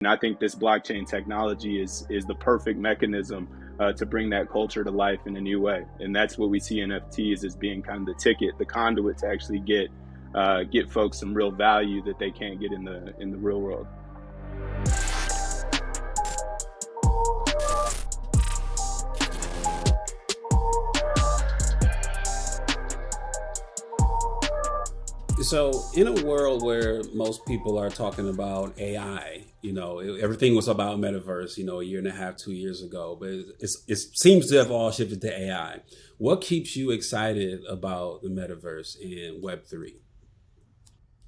And I think this blockchain technology is the perfect mechanism to bring that culture to life in a new way. And that's what we see NFTs as being kind of the ticket, the conduit to actually get folks some real value that they can't get in the real world. So in a world where most people are talking about AI, everything was about metaverse, a year and a half, 2 years ago, but it seems to have all shifted to AI. What keeps you excited about the metaverse and Web3?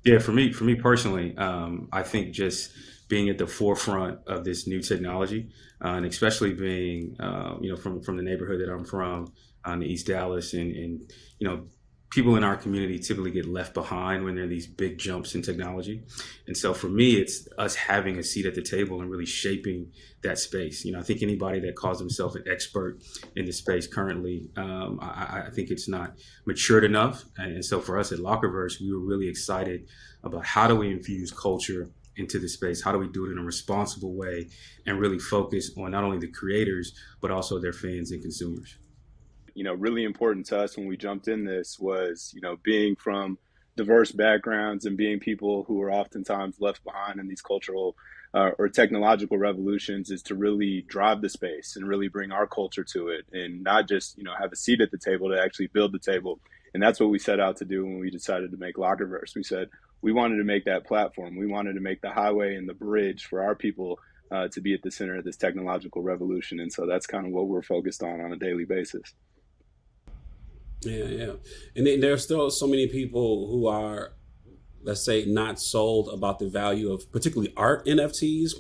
Yeah, for me personally, I think just being at the forefront of this new technology, and especially being, from the neighborhood that I'm from, in East Dallas, and people in our community typically get left behind when there are these big jumps in technology. And so for me, it's us having a seat at the table and really shaping that space. I think anybody that calls themselves an expert in the space currently, I think it's not matured enough. And so for us at Lockerverse, we were really excited about how do we infuse culture into the space? How do we do it in a responsible way and really focus on not only the creators, but also their fans and consumers? Really important to us when we jumped in this was, being from diverse backgrounds and being people who are oftentimes left behind in these cultural or technological revolutions, is to really drive the space and really bring our culture to it, and not just, have a seat at the table, to actually build the table. And that's what we set out to do when we decided to make Lockerverse. We said we wanted to make that platform. We wanted to make the highway and the bridge for our people to be at the center of this technological revolution. And so that's kind of what we're focused on a daily basis. Yeah. And then there are still so many people who are, let's say, not sold about the value of particularly art NFTs.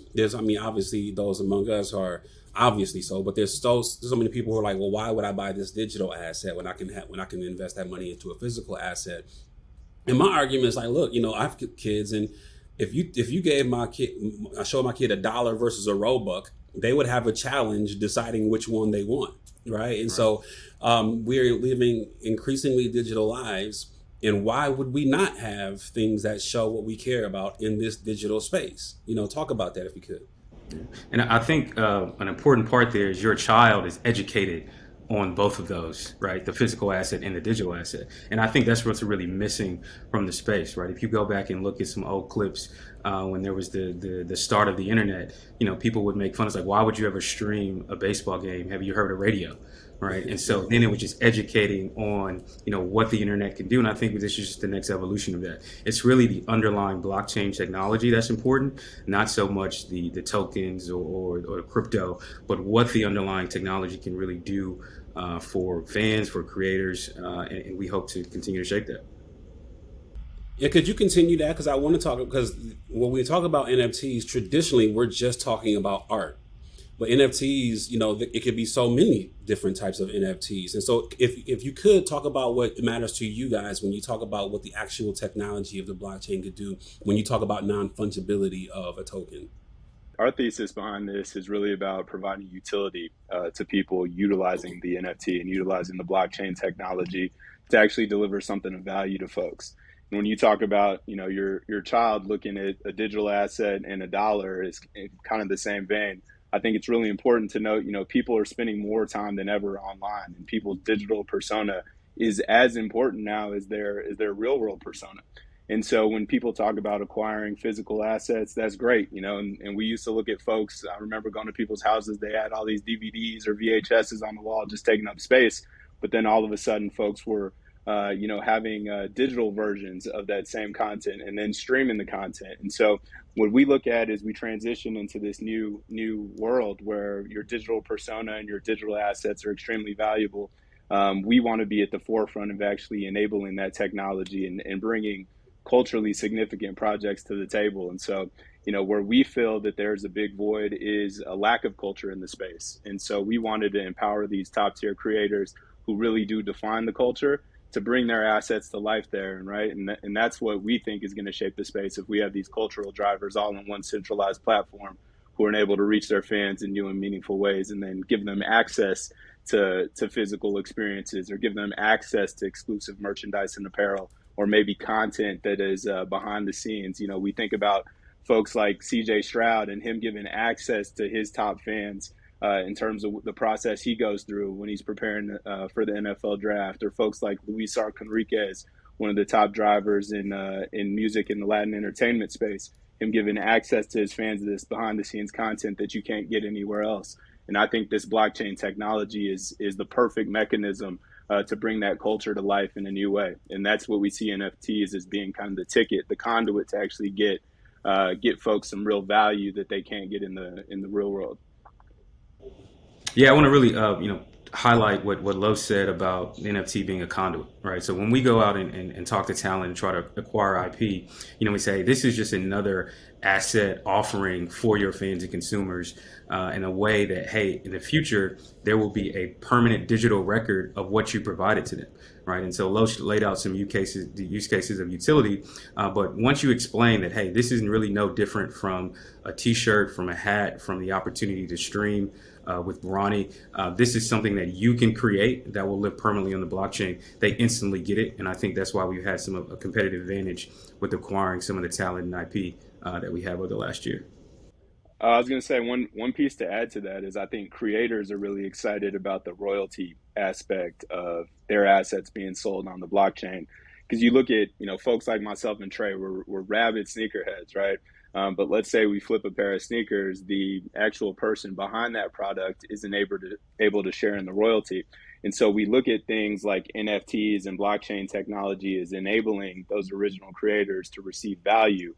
Obviously those among us are obviously so, but there's so many people who are like, well, why would I buy this digital asset when I can invest that money into a physical asset? And my argument is like, look, I have kids, and if you gave I showed my kid $1 versus a Roebuck, they would have a challenge deciding which one they want. Right. And so we're living increasingly digital lives. And why would we not have things that show what we care about in this digital space? Talk about that if you could. And I think an important part there is your child is educated on both of those, right? The physical asset and the digital asset. And I think that's what's really missing from the space, right? If you go back and look at some old clips when there was the start of the internet, people would make fun. It's like, why would you ever stream a baseball game? Have you heard of radio? Right. And so then it was just educating on, what the internet can do. And I think this is just the next evolution of that. It's really the underlying blockchain technology that's important, not so much the tokens or the crypto, but what the underlying technology can really do for fans, for creators. And we hope to continue to shape that. Yeah, could you continue that? Because I want to talk, because when we talk about NFTs, traditionally, we're just talking about art. But NFTs, it could be so many different types of NFTs. And so if you could talk about what matters to you guys when you talk about what the actual technology of the blockchain could do, when you talk about non-fungibility of a token. Our thesis behind this is really about providing utility to people utilizing the NFT and utilizing the blockchain technology to actually deliver something of value to folks. And when you talk about, your child looking at a digital asset and $1 is kind of the same vein. I think it's really important to note, people are spending more time than ever online, and people's digital persona is as important now as their real world persona. And so when people talk about acquiring physical assets, that's great, and we used to look at folks. I remember going to people's houses, they had all these DVDs or VHSs on the wall just taking up space. But then all of a sudden folks were having digital versions of that same content and then streaming the content. And so what we look at is we transition into this new world where your digital persona and your digital assets are extremely valuable. We want to be at the forefront of actually enabling that technology and bringing culturally significant projects to the table. And so, where we feel that there's a big void is a lack of culture in the space. And so we wanted to empower these top tier creators who really do define the culture to bring their assets to life there. And right. And that's what we think is going to shape the space if we have these cultural drivers all in one centralized platform who are able to reach their fans in new and meaningful ways, and then give them access to physical experiences, or give them access to exclusive merchandise and apparel, or maybe content that is behind the scenes. We think about folks like CJ Stroud and him giving access to his top fans in terms of the process he goes through when he's preparing for the NFL draft, or folks like Luis Enriquez, one of the top drivers in music in the Latin entertainment space, him giving access to his fans to this behind the scenes content that you can't get anywhere else. And I think this blockchain technology is the perfect mechanism to bring that culture to life in a new way. And that's what we see NFTs as being kind of the ticket, the conduit to actually get folks some real value that they can't get in the real world. Yeah, I want to really, highlight what Lo said about NFT being a conduit, right? So when we go out and talk to talent and try to acquire IP, we say this is just another asset offering for your fans and consumers in a way that, hey, in the future, there will be a permanent digital record of what you provided to them, right? And so Lo laid out some the use cases of utility, but once you explain that, hey, this is really no different from a t-shirt, from a hat, from the opportunity to stream, with Ronnie. This is something that you can create that will live permanently on the blockchain. They instantly get it. And I think that's why we've had a competitive advantage with acquiring some of the talent and IP that we have over the last year. I was going to say one piece to add to that is I think creators are really excited about the royalty aspect of their assets being sold on the blockchain. Because you look at, folks like myself and Trey, we're rabid sneakerheads, right? But let's say we flip a pair of sneakers, the actual person behind that product isn't able to share in the royalty. And so we look at things like NFTs and blockchain technology as enabling those original creators to receive value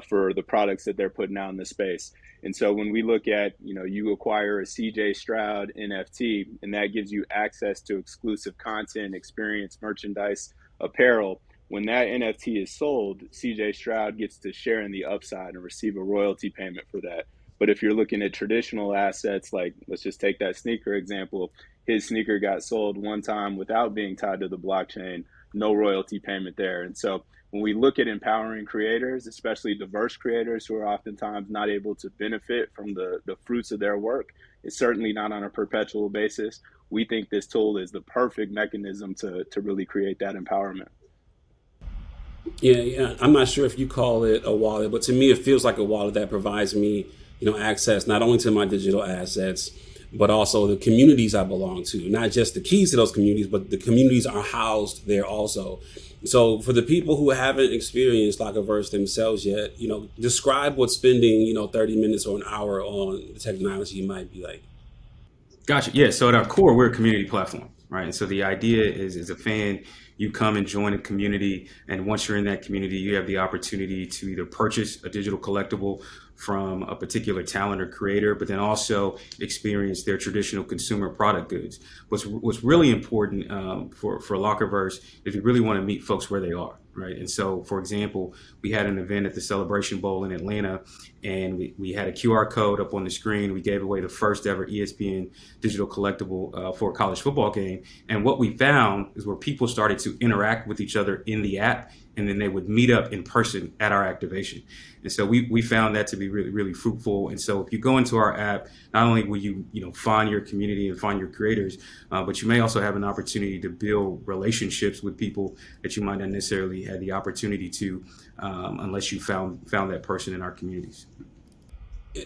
for the products that they're putting out in the space. And so when we look at, you acquire a CJ Stroud NFT, and that gives you access to exclusive content, experience, merchandise, apparel. When that NFT is sold, CJ Stroud gets to share in the upside and receive a royalty payment for that. But if you're looking at traditional assets, like let's just take that sneaker example, his sneaker got sold one time without being tied to the blockchain, no royalty payment there. And so when we look at empowering creators, especially diverse creators who are oftentimes not able to benefit from the fruits of their work, it's certainly not on a perpetual basis. We think this tool is the perfect mechanism to really create that empowerment. Yeah, I'm not sure if you call it a wallet, but to me, it feels like a wallet that provides me, access not only to my digital assets, but also the communities I belong to. Not just the keys to those communities, but the communities are housed there also. So for the people who haven't experienced Lockerverse themselves yet, describe what spending, 30 minutes or an hour on the technology might be like. Gotcha. Yeah. So at our core, we're a community platform, right? And so the idea is, as a fan, you come and join a community, and once you're in that community, you have the opportunity to either purchase a digital collectible from a particular talent or creator, but then also experience their traditional consumer product goods. What's really important for Lockerverse is we really want to meet folks where they are, right? And so, for example, we had an event at the Celebration Bowl in Atlanta, and we had a QR code up on the screen. We gave away the first ever ESPN digital collectible for a college football game. And what we found is where people started to interact with each other in the app, and then they would meet up in person at our activation. And so we found that to be really, really fruitful. And so if you go into our app, not only will you find your community and find your creators, but you may also have an opportunity to build relationships with people that you might not necessarily have the opportunity to unless you found that person in our communities.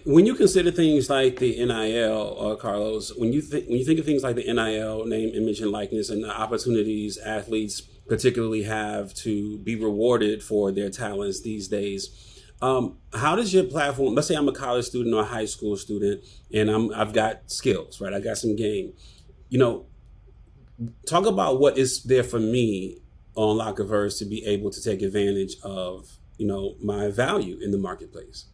When you consider things like the NIL, Carlos, when you think of things like the NIL, name, image, and likeness, and the opportunities athletes particularly have to be rewarded for their talents these days, how does your platform? Let's say I'm a college student or a high school student, and I've got skills, right? I got some game. Talk about what is there for me on Lockerverse to be able to take advantage of, my value in the marketplace.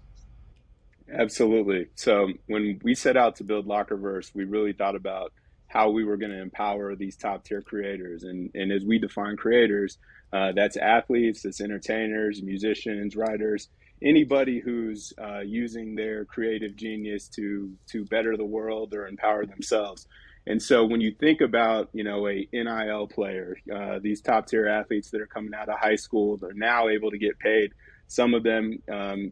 Absolutely. So when we set out to build Lockerverse, we really thought about how we were going to empower these top tier creators. And as we define creators, that's athletes, that's entertainers, musicians, writers, anybody who's using their creative genius to better the world or empower themselves. And so when you think about, a NIL player, these top tier athletes that are coming out of high school, they're now able to get paid. Some of them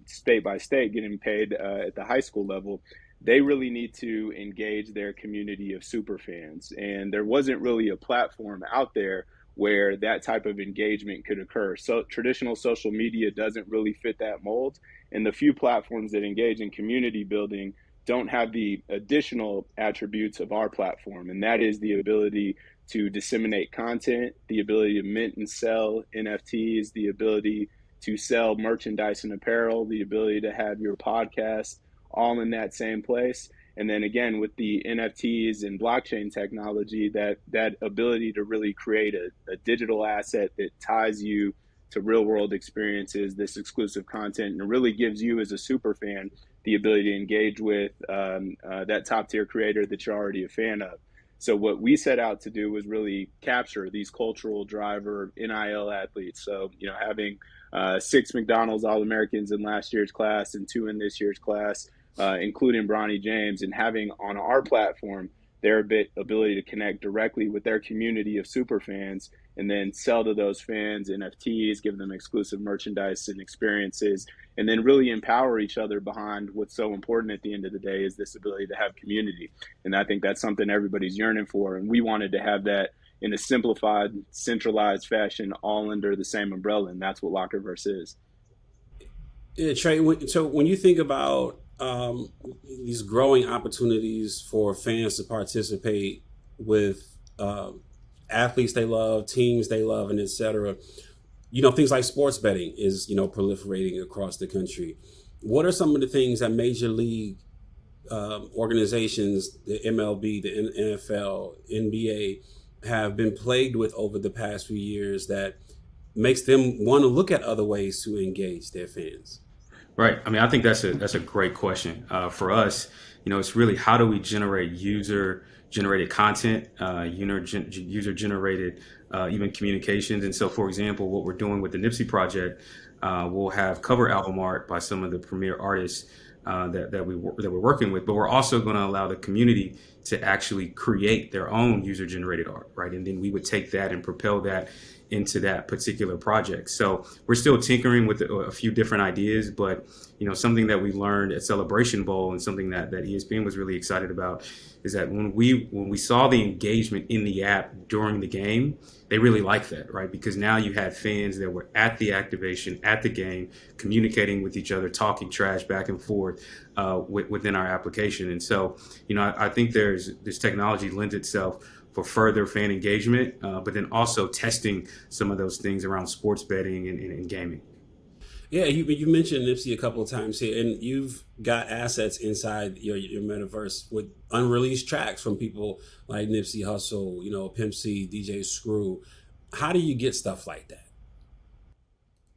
state by state getting paid at the high school level. They really need to engage their community of super fans. And there wasn't really a platform out there where that type of engagement could occur. So traditional social media doesn't really fit that mold. And the few platforms that engage in community building don't have the additional attributes of our platform. And that is the ability to disseminate content, the ability to mint and sell NFTs, the ability to sell merchandise and apparel, the ability to have your podcast all in that same place. And then again, with the NFTs and blockchain technology, that ability to really create a digital asset that ties you to real world experiences, this exclusive content, and really gives you as a super fan the ability to engage with that top tier creator that you're already a fan of. So what we set out to do was really capture these cultural driver NIL athletes. So, having 6 McDonald's All-Americans in last year's class and 2 in this year's class, including Bronny James, and having on our platform their ability to connect directly with their community of super fans and then sell to those fans NFTs, give them exclusive merchandise and experiences, and then really empower each other behind what's so important at the end of the day is this ability to have community. And I think that's something everybody's yearning for. And we wanted to have that in a simplified, centralized fashion, all under the same umbrella. And that's what Lockerverse is. Yeah, Trey. So when you think about these growing opportunities for fans to participate with athletes they love, teams they love, and etc., things like sports betting is proliferating across the country. What are some of the things that major league organizations, the MLB, the NFL, NBA, have been plagued with over the past few years that makes them want to look at other ways to engage their fans? Right. I mean, I think that's a great question. For us, it's really how do we generate user generated content, user generated even communications. And so, for example, what we're doing with the Nipsey project, we'll have cover album art by some of the premier artists that we're working with, but we're also going to allow the community to actually create their own user generated art, right? And then we would take that and propel that into that particular project. So we're still tinkering with a few different ideas, but something that we learned at Celebration Bowl and something that ESPN was really excited about is that when we saw the engagement in the app during the game, they really liked that, right? Because now you had fans that were at the activation, at the game, communicating with each other, talking trash back and forth within our application. And so, I think this technology lends itself for further fan engagement, but then also testing some of those things around sports betting and gaming. Yeah, you mentioned Nipsey a couple of times here, and you've got assets inside your metaverse with unreleased tracks from people like Nipsey Hussle, Pimp C, DJ Screw. How do you get stuff like that?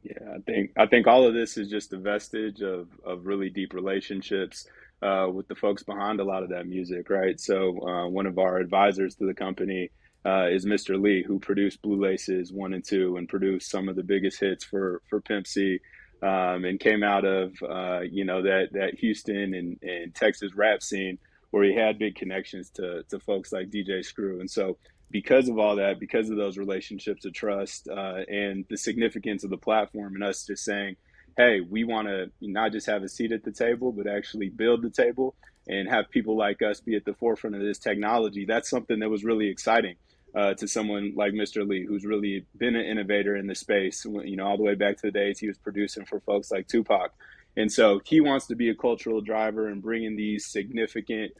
Yeah, I think all of this is just a vestige of really deep relationships with the folks behind a lot of that music, right? So one of our advisors to the company is Mr. Lee, who produced Blue Laces 1 and 2 and produced some of the biggest hits for Pimp C, and came out of that Houston and Texas rap scene where he had big connections to folks like DJ Screw. And so because of all that, because of those relationships of trust and the significance of the platform and us just saying, hey, we want to not just have a seat at the table, but actually build the table and have people like us be at the forefront of this technology. That's something that was really exciting to someone like Mr. Lee, who's really been an innovator in the space, all the way back to the days he was producing for folks like Tupac. And so he wants to be a cultural driver and bringing these significant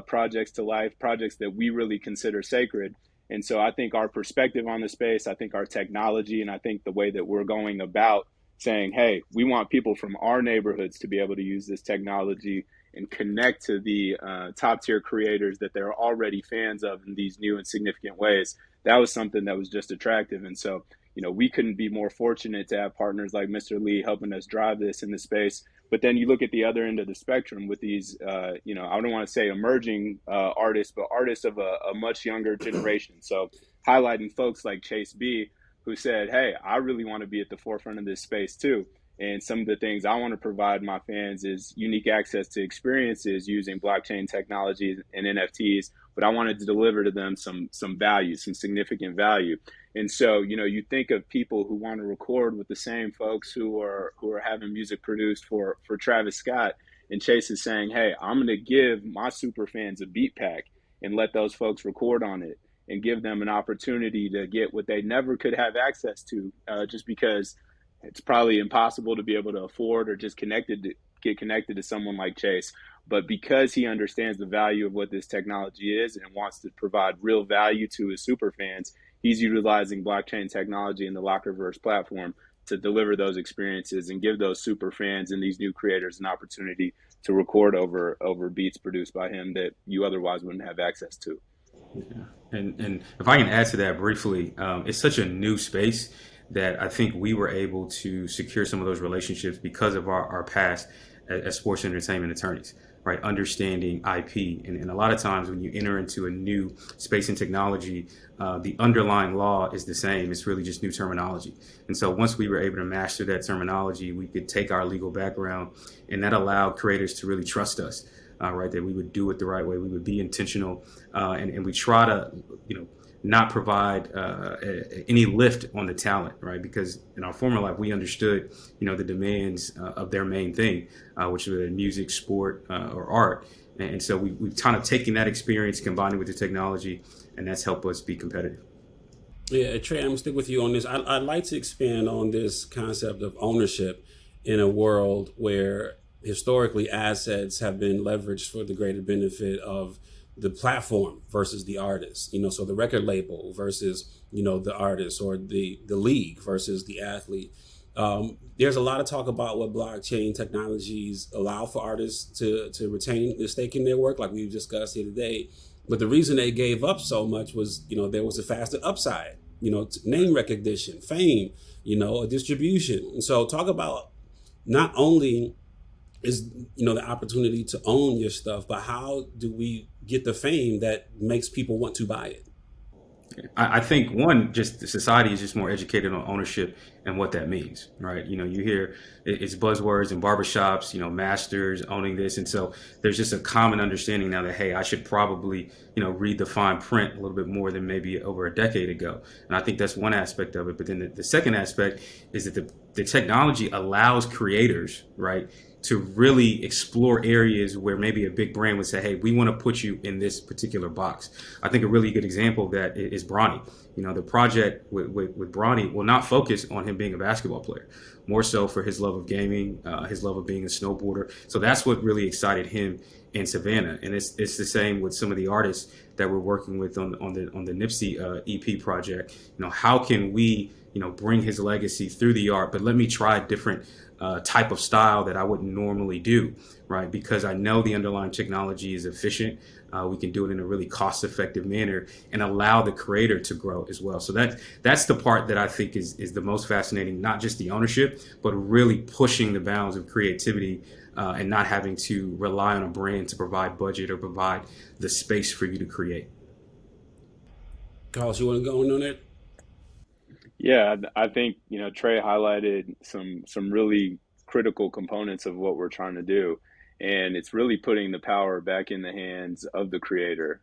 projects to life, projects that we really consider sacred. And so I think our perspective on the space, I think our technology, and I think the way that we're going about saying, hey, we want people from our neighborhoods to be able to use this technology and connect to the top tier creators that they're already fans of in these new and significant ways. That was something that was just attractive. And so, we couldn't be more fortunate to have partners like Mr. Lee helping us drive this in the space. But then you look at the other end of the spectrum with these, I don't want to say emerging artists, but artists of a much younger generation. So highlighting folks like Chase B, who said, hey, I really want to be at the forefront of this space too. And some of the things I want to provide my fans is unique access to experiences using blockchain technology and NFTs, but I wanted to deliver to them some value, some significant value. And so, you think of people who want to record with the same folks who are having music produced for Travis Scott, and Chase is saying, hey, I'm going to give my super fans a beat pack and let those folks record on it. and give them an opportunity to get what they never could have access to, just because it's probably impossible to be able to afford or just get connected to someone like Chase. But because he understands the value of what this technology is and wants to provide real value to his super fans, he's utilizing blockchain technology and the Lockerverse platform to deliver those experiences and give those super fans and these new creators an opportunity to record over beats produced by him that you otherwise wouldn't have access to. Yeah. And if I can add to that briefly, it's such a new space that I think we were able to secure some of those relationships because of our past as sports and entertainment attorneys, right? Understanding IP. And a lot of times when you enter into a new space and technology, the underlying law is the same. It's really just new terminology. And so once we were able to master that terminology, we could take our legal background, and that allowed creators to really trust us, right? That we would do it the right way. We would be intentional, and we try to, not provide any lift on the talent, right? Because in our former life, we understood, the demands of their main thing, which is music, sport, or art. And so we've kind of taken that experience, combined it with the technology, and that's helped us be competitive. Yeah, Trey, I'm gonna stick with you on this. I'd like to expand on this concept of ownership in a world where historically assets have been leveraged for the greater benefit of the platform versus the artist, so the record label versus, the artist, or the league versus the athlete. There's a lot of talk about what blockchain technologies allow for artists to retain the stake in their work, like we've discussed here today. But the reason they gave up so much was, there was a faster upside, name recognition, fame, a distribution. And so talk about not only is, the opportunity to own your stuff, but how do we get the fame that makes people want to buy it? I think one, just the society is just more educated on ownership and what that means, right? You hear it's buzzwords in barbershops, masters owning this. And so there's just a common understanding now that, hey, I should probably, read the fine print a little bit more than maybe over a decade ago. And I think that's one aspect of it. But then the second aspect is that the technology allows creators, right, to really explore areas where maybe a big brand would say, hey, we want to put you in this particular box. I think a really good example of that is Bronny. The project with Bronny will not focus on him being a basketball player, more so for his love of gaming, his love of being a snowboarder. So that's what really excited him in Savannah. And it's the same with some of the artists that we're working with on the Nipsey EP project. How can we, bring his legacy through the art, but let me try a different type of style that I wouldn't normally do, right? Because I know the underlying technology is efficient. We can do it in a really cost-effective manner and allow the creator to grow as well. So that's the part that I think is the most fascinating, not just the ownership, but really pushing the bounds of creativity and not having to rely on a brand to provide budget or provide the space for you to create. Carlos, you want to go on it? Yeah, I think, Trey highlighted some really critical components of what we're trying to do. And it's really putting the power back in the hands of the creator.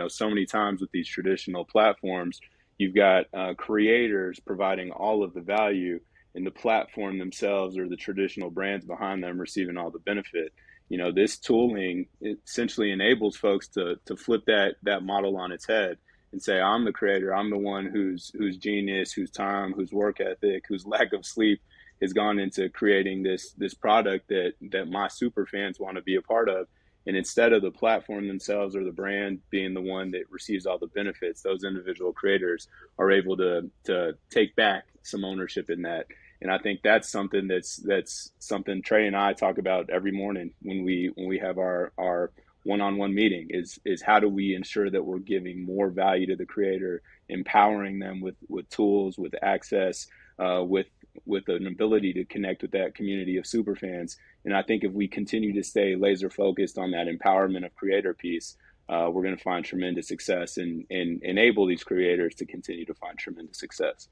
So many times with these traditional platforms, you've got creators providing all of the value, and the platform themselves or the traditional brands behind them receiving all the benefit. This tooling essentially enables folks to flip that model on its head and say, I'm the creator, I'm the one whose genius, whose time, whose work ethic, whose lack of sleep has gone into creating this product that my super fans want to be a part of. And instead of the platform themselves or the brand being the one that receives all the benefits, those individual creators are able to take back some ownership in that. And I think that's something that's something Trey and I talk about every morning when we have our one-on-one meeting is how do we ensure that we're giving more value to the creator, empowering them with tools, with access, with an ability to connect with that community of super fans. And I think if we continue to stay laser focused on that empowerment of creator piece, we're going to find tremendous success and enable these creators to continue to find tremendous success.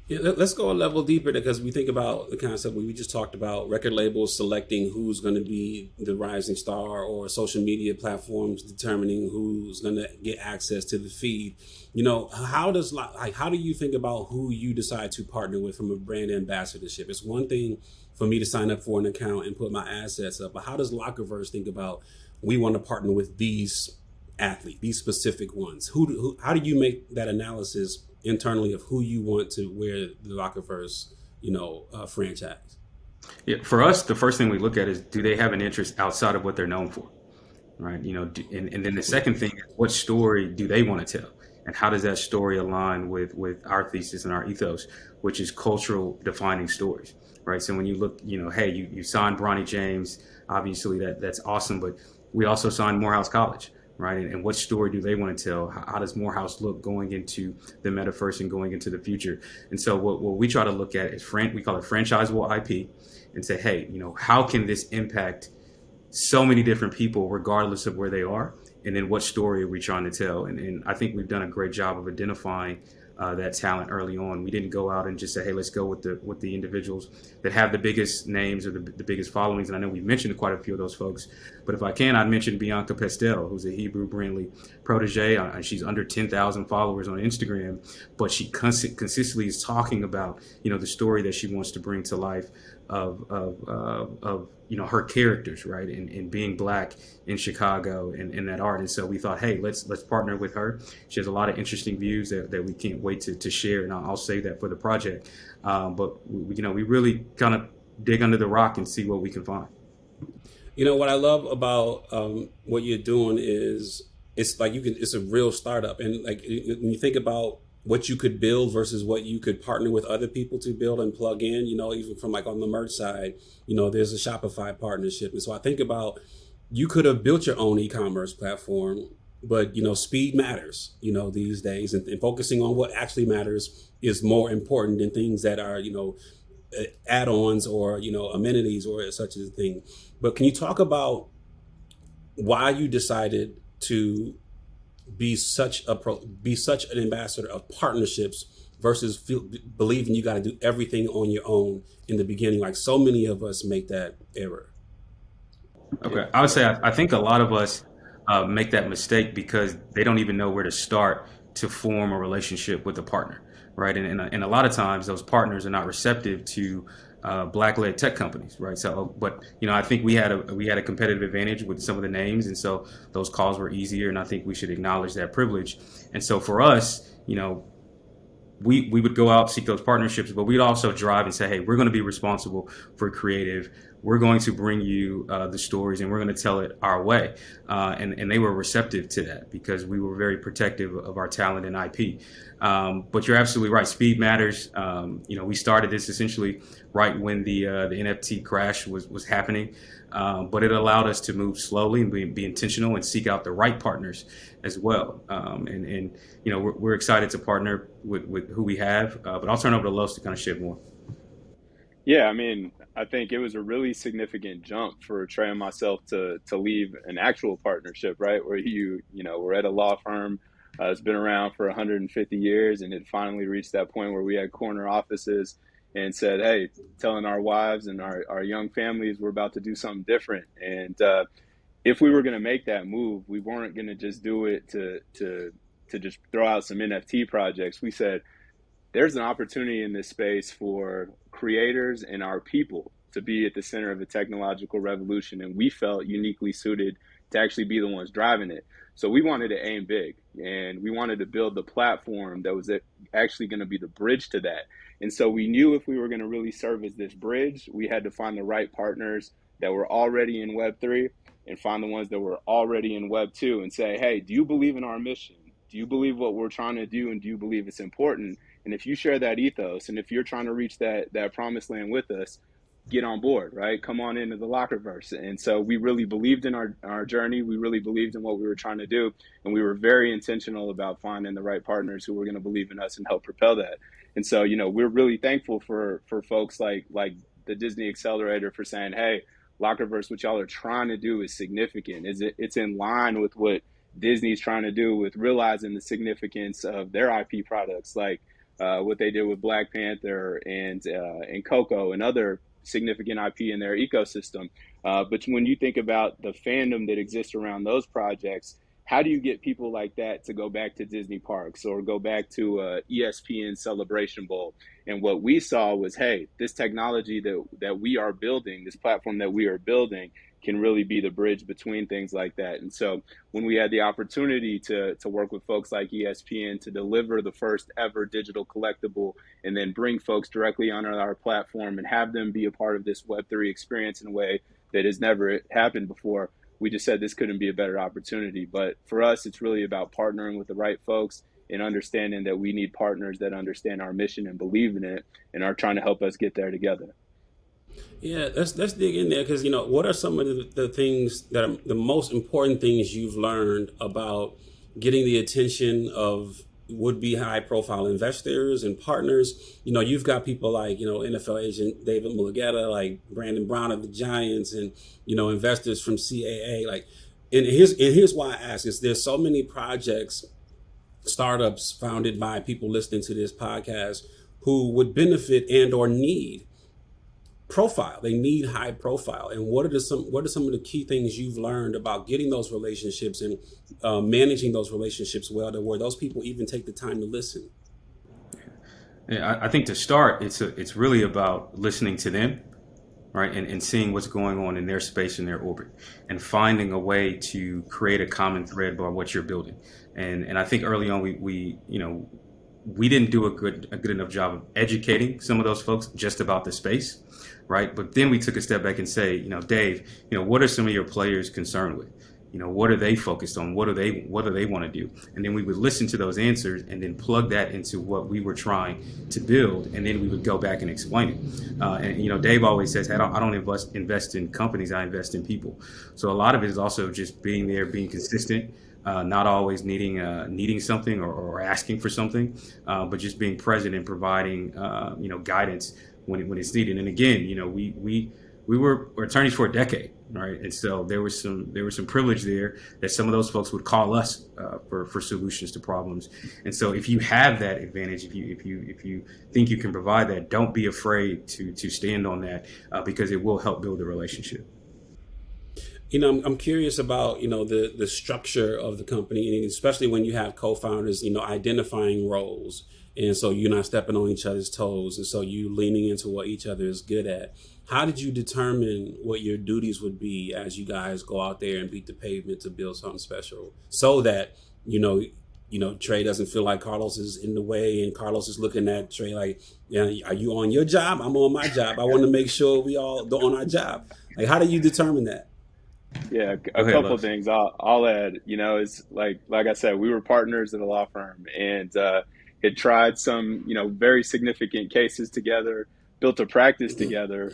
Yeah, let's go a level deeper, because we think about the concept we just talked about, record labels selecting who's going to be the rising star, or social media platforms determining who's going to get access to the feed. How do you think about who you decide to partner with from a brand ambassadorship? It's one thing for me to sign up for an account and put my assets up, but how does Lockerverse think about, we want to partner with these athlete, these specific ones? How do you make that analysis internally of who you want to wear the Lockerverse, franchise? Yeah, for us, the first thing we look at is, do they have an interest outside of what they're known for? Right? And then the second thing is, what story do they want to tell? And how does that story align with our thesis and our ethos, which is cultural defining stories, right? So when you look, hey, you signed Bronny James, obviously that's awesome, but we also signed Morehouse College, right? And what story do they want to tell? How does Morehouse look going into the metaverse and going into the future? And so what we try to look at is, we call it franchisable IP, and say, hey, how can this impact so many different people regardless of where they are, and then what story are we trying to tell? And I think we've done a great job of identifying that talent early on. We didn't go out and just say, hey, let's go with the individuals that have the biggest names or the biggest followings. And I know we mentioned quite a few of those folks, but if I can, I'd mention Bianca Pestel, who's a Hebrew Brandley protege. She's under 10,000 followers on Instagram, but she consistently is talking about the story that she wants to bring to life of her characters, right, and being Black in Chicago and that art. And so we thought, hey, let's partner with her. She has a lot of interesting views that we can't wait to share, and I'll save that for the project. But we really kind of dig under the rock and see what we can find. What I love about what you're doing is it's a real startup, and like when you think about what you could build versus what you could partner with other people to build and plug in, even from like on the merch side, there's a Shopify partnership. And so I think about, you could have built your own e-commerce platform, but speed matters, these days, and focusing on what actually matters is more important than things that are, add-ons or, amenities or such as a thing. But can you talk about why you decided to be such an ambassador of partnerships versus believing you got to do everything on your own in the beginning, like so many of us make that error? Okay, I would say I think a lot of us make that mistake because they don't even know where to start to form a relationship with a partner, right? And a lot of times those partners are not receptive to Black-led tech companies, right? So, but I think we had a competitive advantage with some of the names, and so those calls were easier. And I think we should acknowledge that privilege. And so for us, we would go out, seek those partnerships, but we'd also drive and say, hey, we're going to be responsible for creative. We're going to bring you the stories, and we're going to tell it our way. And they were receptive to that because we were very protective of our talent and IP. But you're absolutely right. Speed matters. We started this essentially right when the NFT crash was happening. But it allowed us to move slowly and be intentional and seek out the right partners as well. And we're excited to partner with who we have. But I'll turn over to Los to kind of shed more. Yeah, I mean, I think it was a really significant jump for Trey and myself to leave an actual partnership, right? Where we're at a law firm. It's been around for 150 years, and it finally reached that point where we had corner offices and said, hey, telling our wives and our young families we're about to do something different. And if we were going to make that move, we weren't going to just do it to just throw out some NFT projects. We said, there's an opportunity in this space for creators and our people to be at the center of a technological revolution. And we felt uniquely suited to actually be the ones driving it. So we wanted to aim big, and we wanted to build the platform that was actually going to be the bridge to that. And so we knew if we were going to really serve as this bridge, we had to find the right partners that were already in Web3 and find the ones that were already in Web2 and say, hey, do you believe in our mission? Do you believe what we're trying to do? And do you believe it's important? And if you share that ethos, and if you're trying to reach that promised land with us, get on board, right? Come on into the Lockerverse. And so we really believed in our journey. We really believed in what we were trying to do. And we were very intentional about finding the right partners who were going to believe in us and help propel that. And so, we're really thankful for folks like the Disney Accelerator for saying, hey, Lockerverse, what y'all are trying to do is significant. It's in line with what Disney's trying to do with realizing the significance of their IP products, like what they did with Black Panther and Coco and other significant IP in their ecosystem. But when you think about the fandom that exists around those projects, how do you get people like that to go back to Disney parks or go back to ESPN Celebration Bowl? And what we saw was, hey, this technology that we are building, this platform that we are building, can really be the bridge between things like that. And so when we had the opportunity to work with folks like ESPN to deliver the first ever digital collectible and then bring folks directly onto our platform and have them be a part of this Web3 experience in a way that has never happened before, we just said this couldn't be a better opportunity. But for us, it's really about partnering with the right folks and understanding that we need partners that understand our mission and believe in it and are trying to help us get there together. Yeah, let's dig in there, because what are some of the things that are the most important things you've learned about getting the attention of would-be high-profile investors and partners? You've got people like NFL agent David Mulugeta, like Brandon Brown of the Giants, and investors from CAA. Like, and here's why I ask: is there's so many projects, startups founded by people listening to this podcast who would benefit and or need profile. They need high profile. And what are some of the key things you've learned about getting those relationships and managing those relationships well, to where those people even take the time to listen? Yeah, I think to start, it's really about listening to them, right, and seeing what's going on in their space, in their orbit, and finding a way to create a common thread by what you're building. And I think early on we didn't do a good enough job of educating some of those folks just about the space, right? But then we took a step back and say, Dave, what are some of your players concerned with? What are they focused on? What do they want to do? And then we would listen to those answers and then plug that into what we were trying to build. And then we would go back and explain it. And Dave always says, I don't invest in companies, I invest in people. So a lot of it is also just being there, being consistent, not always needing something or asking for something, but just being present and providing, guidance when it's needed. And again, we were attorneys for a decade, right? And so there was some privilege there that some of those folks would call us for solutions to problems. And so if you have that advantage, if you think you can provide that, don't be afraid to stand on that, because it will help build a relationship. I'm curious about, the structure of the company, and especially when you have co-founders, identifying roles. And so you're not stepping on each other's toes. And so you leaning into what each other is good at. How did you determine what your duties would be as you guys go out there and beat the pavement to build something special, so that, Trey doesn't feel like Carlos is in the way, and Carlos is looking at Trey like, are you on your job? I'm on my job. I want to make sure we all go on our job. Like, how do you determine that? Yeah, a couple of things I'll add. Is like I said, we were partners at a law firm, and had tried some very significant cases together, built a practice together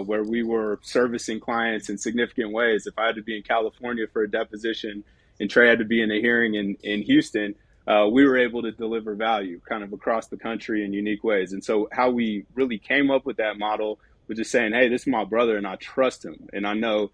where we were servicing clients in significant ways. If I had to be in California for a deposition and Trey had to be in a hearing in Houston, we were able to deliver value kind of across the country in unique ways. And so how we really came up with that model was just saying, hey, this is my brother and I trust him. And I know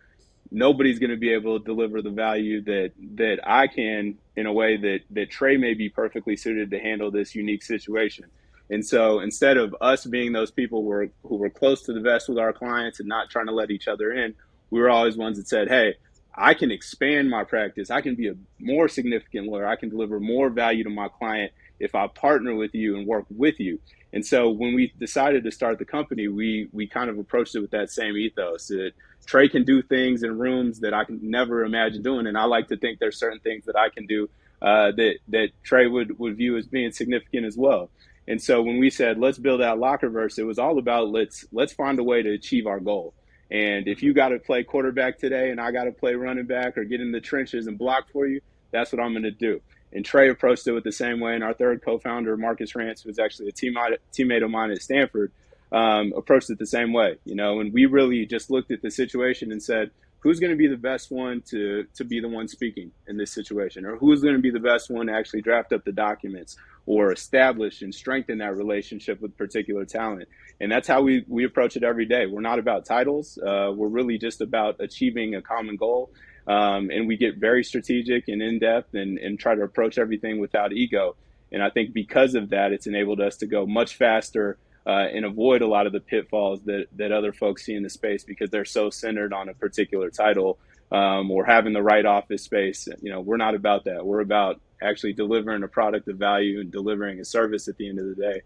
nobody's going to be able to deliver the value that I can in a way that Trey may be perfectly suited to handle this unique situation. And so instead of us being those people who were close to the vest with our clients and not trying to let each other in, we were always ones that said, hey, I can expand my practice. I can be a more significant lawyer. I can deliver more value to my client if I partner with you and work with you. And so when we decided to start the company, we kind of approached it with that same ethos, that Trey can do things in rooms that I can never imagine doing. And I like to think there's certain things that I can do that Trey would view as being significant as well. And so when we said, let's build out Lockerverse, it was all about let's find a way to achieve our goal. And if you got to play quarterback today and I got to play running back or get in the trenches and block for you, that's what I'm going to do. And Trey approached it with the same way. And our third co-founder, Marcus Rance, who was actually a teammate of mine at Stanford, approached it the same way, and we really just looked at the situation and said, who's going to be the best one to be the one speaking in this situation, or who's going to be the best one to actually draft up the documents or establish and strengthen that relationship with particular talent. And that's how we approach it every day. We're not about titles. We're really just about achieving a common goal. And we get very strategic and in-depth and try to approach everything without ego. And I think because of that, it's enabled us to go much faster and avoid a lot of the pitfalls that other folks see in the space because they're so centered on a particular title or having the right office space. We're not about that. We're about actually delivering a product of value and delivering a service at the end of the day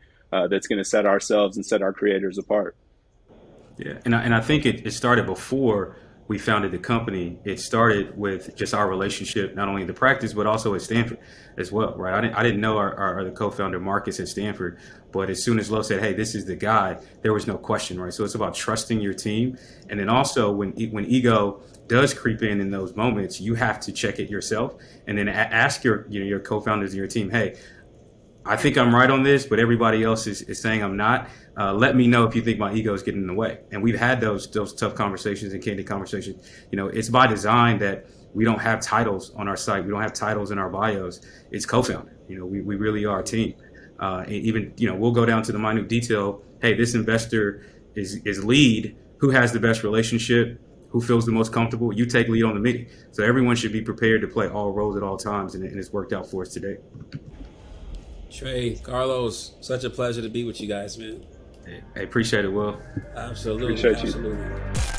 that's going to set ourselves and set our creators apart. Yeah, and I think it started before we founded the company, it started with just our relationship, not only in the practice, but also at Stanford as well, right? I didn't know our the co-founder Marcus at Stanford, but as soon as Lo said, hey, this is the guy, there was no question, right? So it's about trusting your team. And then also when ego does creep in those moments, you have to check it yourself and then ask your co-founders and your team, hey, I think I'm right on this, but everybody else is saying I'm not. Let me know if you think my ego is getting in the way. And we've had those tough conversations and candid conversations. It's by design that we don't have titles on our site. We don't have titles in our bios. It's co-founder. We really are a team. And even, we'll go down to the minute detail. Hey, this investor is lead. Who has the best relationship? Who feels the most comfortable? You take lead on the meeting. So everyone should be prepared to play all roles at all times. And it's worked out for us today. Trey, Carlos, such a pleasure to be with you guys, man. I appreciate it, Will. Absolutely. Appreciate you. Absolutely.